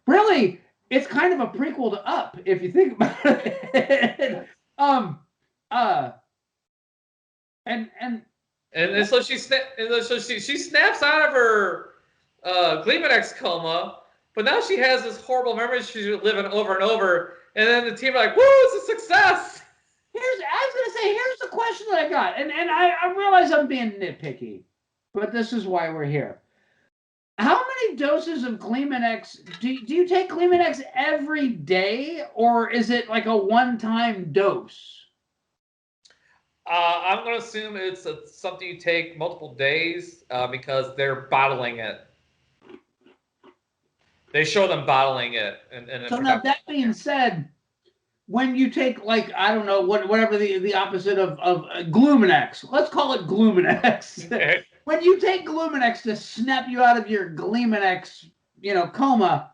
Speaker 1: really, it's kind of a prequel to Up, if you think about it.
Speaker 2: And so she snaps out of her Gleeman X coma, but now she has this horrible memory she's living over and over. And then the team are like, "Woo, it's a success!"
Speaker 1: Here's the question that I got, and I realize I'm being nitpicky, but this is why we're here. How many doses of Gleeman X do you take Gleeman X every day, or is it like a one-time dose?
Speaker 2: I'm going to assume it's something you take multiple days because they're bottling it. They show them bottling it.
Speaker 1: So now that being said, when you take, like, I don't know, whatever the opposite of Gluminex, let's call it Gluminex.
Speaker 2: Okay.
Speaker 1: When you take Gluminex to snap you out of your Gleeman-X, coma,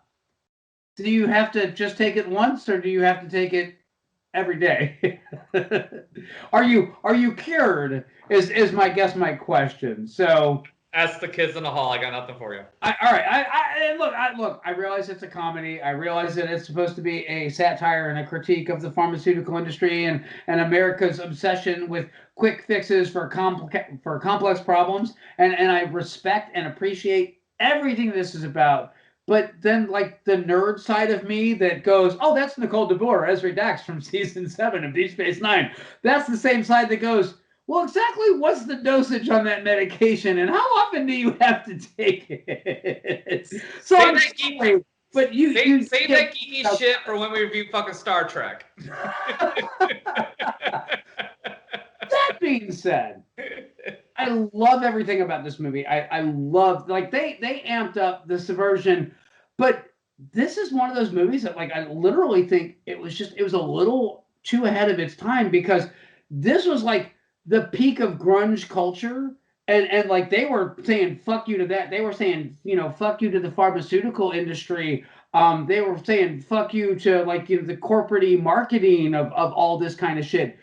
Speaker 1: do you have to just take it once, or do you have to take it every day? Are you cured? Is my question. So
Speaker 2: ask the kids in the hall. I got nothing for you.
Speaker 1: All right. Look. I realize it's a comedy. I realize that it's supposed to be a satire and a critique of the pharmaceutical industry and America's obsession with quick fixes for complex problems. And I respect and appreciate everything this is about. But then, like, the nerd side of me that goes, oh, that's Nicole DeBoer, Ezra Dax from season 7 of Deep Space Nine. That's the same side that goes, well, exactly what's the dosage on that medication, and how often do you have to take it? So I'm sorry, but
Speaker 2: save that geeky shit for when we review fucking Star Trek.
Speaker 1: That being said, I love everything about this movie. I love, like, they amped up the subversion, but this is one of those movies that, like, I literally think it was a little too ahead of its time, because this was like the peak of grunge culture, and like they were saying fuck you to that. They were saying, fuck you to the pharmaceutical industry. They were saying fuck you to, like, the corporate marketing of all this kind of shit.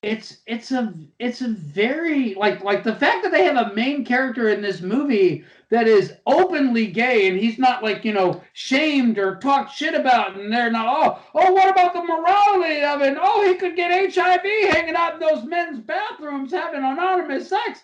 Speaker 1: it's a very like the fact that they have a main character in this movie that is openly gay and he's not like shamed or talked shit about, and they're not what about the morality of it? Oh, he could get HIV hanging out in those men's bathrooms having anonymous sex.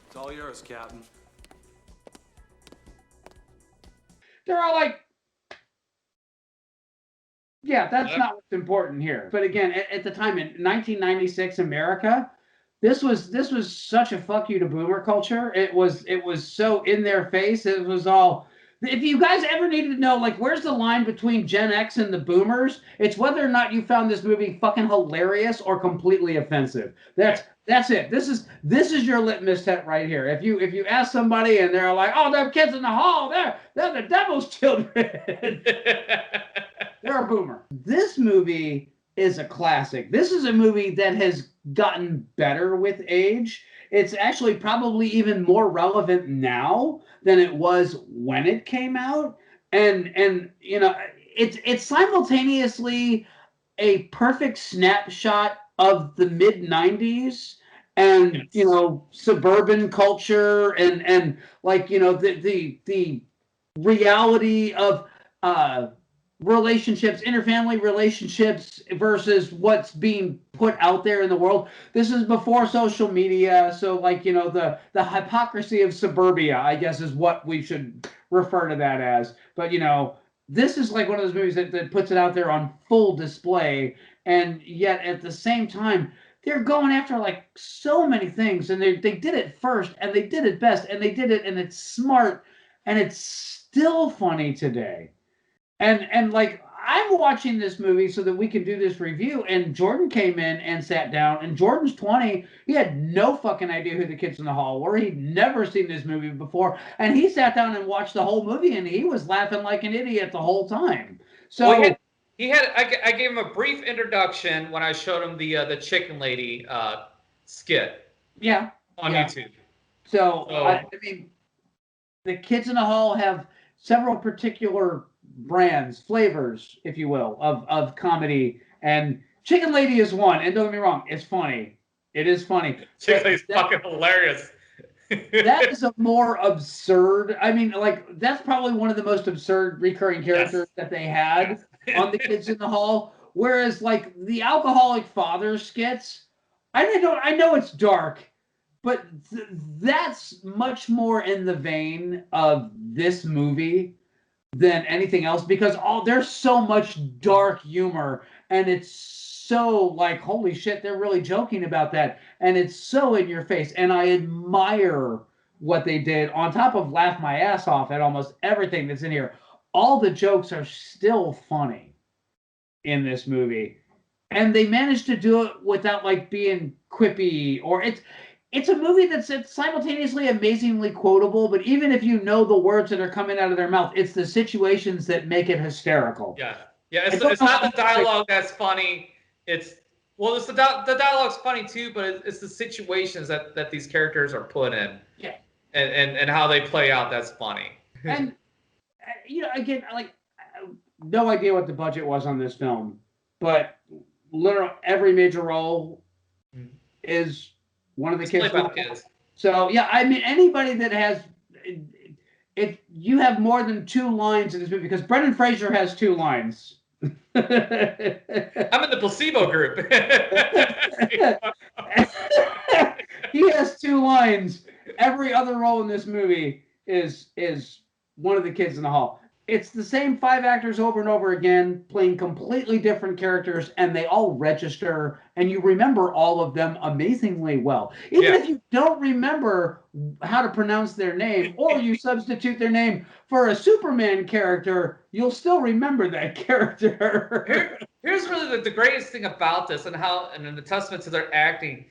Speaker 13: It's all yours, Captain.
Speaker 1: They're all like, yeah, that's not what's important here. But again, at the time in 1996 America, this was such a fuck you to boomer culture. It was so in their face. It was all. If you guys ever needed to know, like, where's the line between Gen X and the boomers, it's whether or not you found this movie fucking hilarious or completely offensive. That's it. This is your litmus test right here. If you ask somebody and they're like, oh, them kids in the hall, they're the devil's children. They're a boomer. This movie is a classic. This is a movie that has gotten better with age. It's actually probably even more relevant now than it was when it came out. And it's simultaneously a perfect snapshot of the mid 90s and suburban culture and like the reality of relationships, interfamily relationships versus what's being put out there in the world. This is before social media, so like the hypocrisy of suburbia, I guess, is what we should refer to that as. But this is like one of those movies that puts it out there on full display, and yet at the same time they're going after like so many things, and they did it first and they did it best and they did it, and it's smart and it's still funny today. And like I'm watching this movie so that we can do this review, and Jordan came in and sat down, and Jordan's 20. He had no fucking idea who the kids in the hall were. He'd never seen this movie before, and he sat down and watched the whole movie, and he was laughing like an idiot the whole time. So
Speaker 2: well, I gave him a brief introduction when I showed him the chicken lady skit.
Speaker 1: Yeah.
Speaker 2: On YouTube.
Speaker 1: So I mean, the kids in the hall have several particular brands, flavors, if you will, of comedy, and Chicken Lady is one. And don't get me wrong, it's funny. It is funny.
Speaker 2: Chicken Lady's fucking hilarious.
Speaker 1: That is a more absurd. I mean, like that's probably one of the most absurd recurring characters that they had on the Kids in the Hall. Whereas, like the alcoholic father skits, I know it's dark, but that's much more in the vein of this movie than anything else, because there's so much dark humor, and it's so like, holy shit, they're really joking about that, and it's so in your face, and I admire what they did on top of laugh my ass off at almost everything that's in here. All the jokes are still funny in this movie, and they managed to do it without like being quippy, or it's a movie that's simultaneously amazingly quotable, but even if you know the words that are coming out of their mouth, it's the situations that make it hysterical.
Speaker 2: Yeah. It's not the dialogue that's funny. It's the dialogue's funny too, but it's the situations that these characters are put in.
Speaker 1: Yeah.
Speaker 2: And how they play out that's funny.
Speaker 1: And again, like no idea what the budget was on this film, but literally every major role is one of the kids. So yeah, I mean anybody that has, if you have more than 2 lines in this movie, because Brendan Fraser has 2 lines.
Speaker 2: I'm in the placebo group.
Speaker 1: He has 2 lines. Every other role in this movie is one of the kids in the hall. It's the same 5 actors over and over again, playing completely different characters, and they all register, and you remember all of them amazingly well. Even if you don't remember how to pronounce their name, or you substitute their name for a Superman character, you'll still remember that character.
Speaker 2: Here's really the greatest thing about this, and the testament to their acting.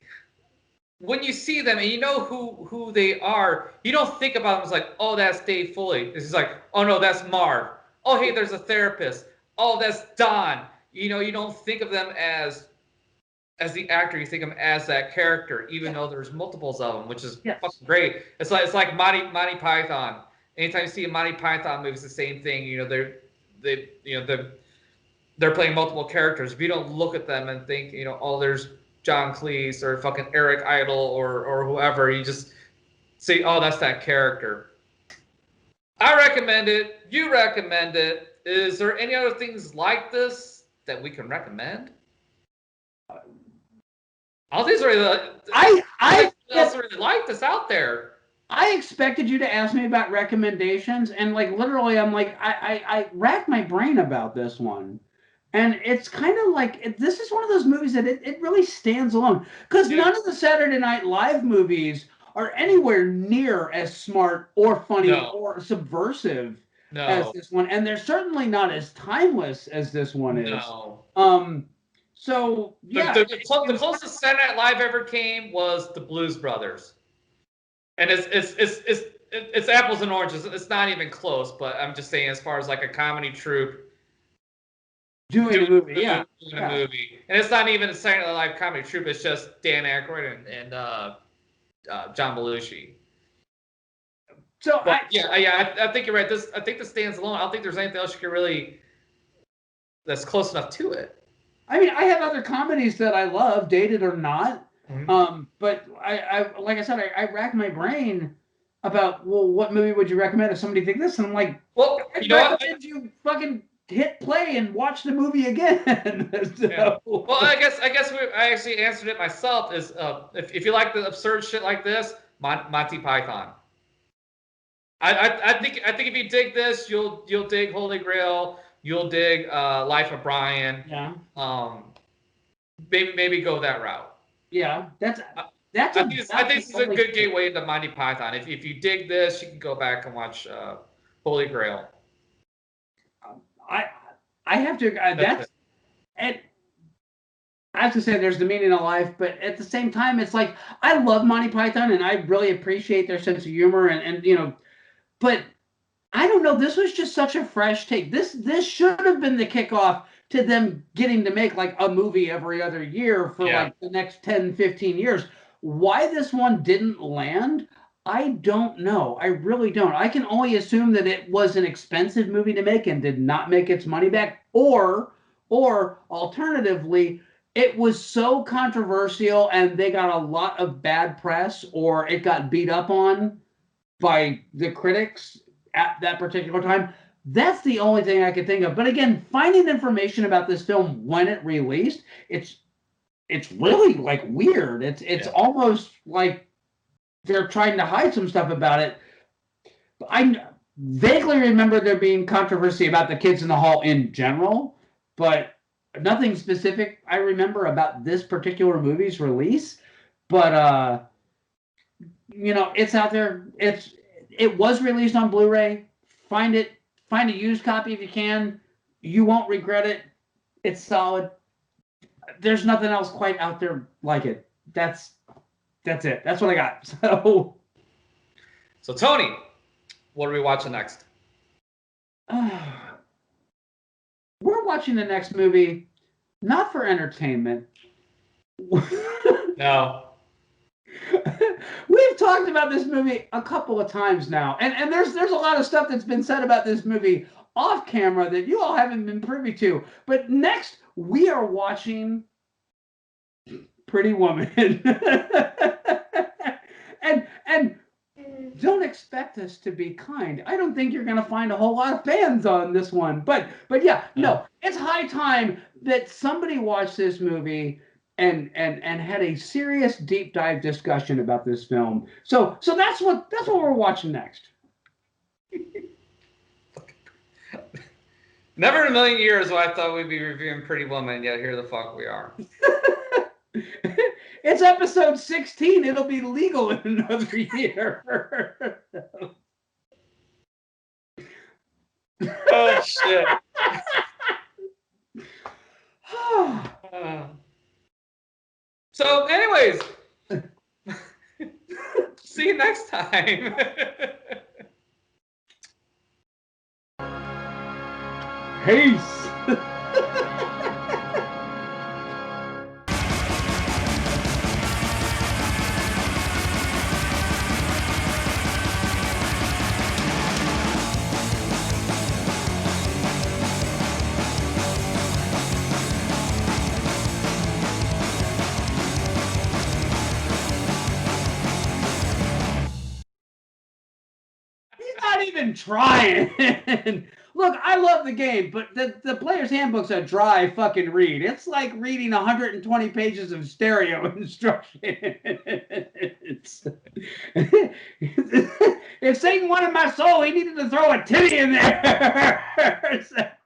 Speaker 2: When you see them and you know who they are, you don't think about them as like, oh, that's Dave Foley. It's just like, oh no, that's Marv. Oh, hey, there's a therapist. Oh, that's Don. You don't think of them as as the actor, you think of him as that character, even though there's multiples of them, which is
Speaker 1: Yes.
Speaker 2: fucking great. It's like Monty Python. Anytime you see a Monty Python movie, it's the same thing. They're playing multiple characters. If you don't look at them and think, oh, there's John Cleese or fucking Eric Idle or whoever, you just see, oh, that's that character. I recommend it. You recommend it. Is there any other things like this that we can recommend? All these are I really like this out there.
Speaker 1: I expected you to ask me about recommendations, and like literally, I'm like, I racked my brain about this one, and it's kind of like this is one of those movies that it really stands alone because none of the Saturday Night Live movies are anywhere near as smart or funny or subversive as this one, and they're certainly not as timeless as this one is. So yeah,
Speaker 2: the closest Saturday Night Live ever came was the Blues Brothers, and it's apples and oranges. It's not even close. But I'm just saying, as far as like a comedy troupe
Speaker 1: doing a movie,
Speaker 2: a movie, and it's not even a Saturday Night Live comedy troupe. It's just Dan Aykroyd and John Belushi.
Speaker 1: So
Speaker 2: I think you're right. I think this stands alone. I don't think there's anything else you can really that's close enough to it.
Speaker 1: I mean, I have other comedies that I love, dated or not. But I like I said, I racked my brain about, well, what movie would you recommend if somebody did this? And I'm like,
Speaker 2: well,
Speaker 1: you fucking hit play and watch the movie again.
Speaker 2: Well, I guess I actually answered it myself. Is if you like the absurd shit like this, Monty Python. I think if you dig this, you'll dig Holy Grail. You'll dig Life of Brian.
Speaker 1: Yeah.
Speaker 2: Maybe go that route.
Speaker 1: Yeah, that's.
Speaker 2: I think this is a good gateway into Monty Python. If you dig this, you can go back and watch Holy Grail.
Speaker 1: I have to. That's and I have to say, there's the meaning of life, but at the same time, it's like I love Monty Python and I really appreciate their sense of humor and but. I don't know. This was just such a fresh take. This should have been the kickoff to them getting to make like a movie every other year for like the next 10, 15 years. Why this one didn't land, I don't know. I really don't. I can only assume that it was an expensive movie to make and did not make its money back, or alternatively, it was so controversial and they got a lot of bad press, or it got beat up on by the critics at that particular time. That's the only thing I could think of. But again, finding information about this film when it released, it's really like weird. It's almost like they're trying to hide some stuff about it. I vaguely remember there being controversy about The Kids in the Hall in general, but nothing specific I remember about this particular movie's release. But it's out there. It was released on Blu-ray. Find a used copy if you can. You won't regret it. It's solid. There's nothing else quite out there like it. That's it. That's what I got.
Speaker 2: So Tony, what are we watching next?
Speaker 1: We're watching the next movie, not for entertainment.
Speaker 2: No.
Speaker 1: We've talked about this movie a couple of times now, and there's a lot of stuff that's been said about this movie off camera that you all haven't been privy to. But next, we are watching Pretty Woman, and don't expect us to be kind. I don't think you're going to find a whole lot of fans on this one, but yeah, no, it's high time that somebody watched this movie and had a serious deep dive discussion about this film. So that's what we're watching next.
Speaker 2: Never in a million years would I thought we'd be reviewing Pretty Woman, yet here the fuck we are.
Speaker 1: It's episode 16. It'll be legal in another year.
Speaker 2: Oh shit. So, anyways, see you next time.
Speaker 1: Peace. fucking trying. Look, I love the game, but the player's handbook's a dry fucking read. It's like reading 120 pages of stereo instructions. If Satan wanted my soul, he needed to throw a titty in there.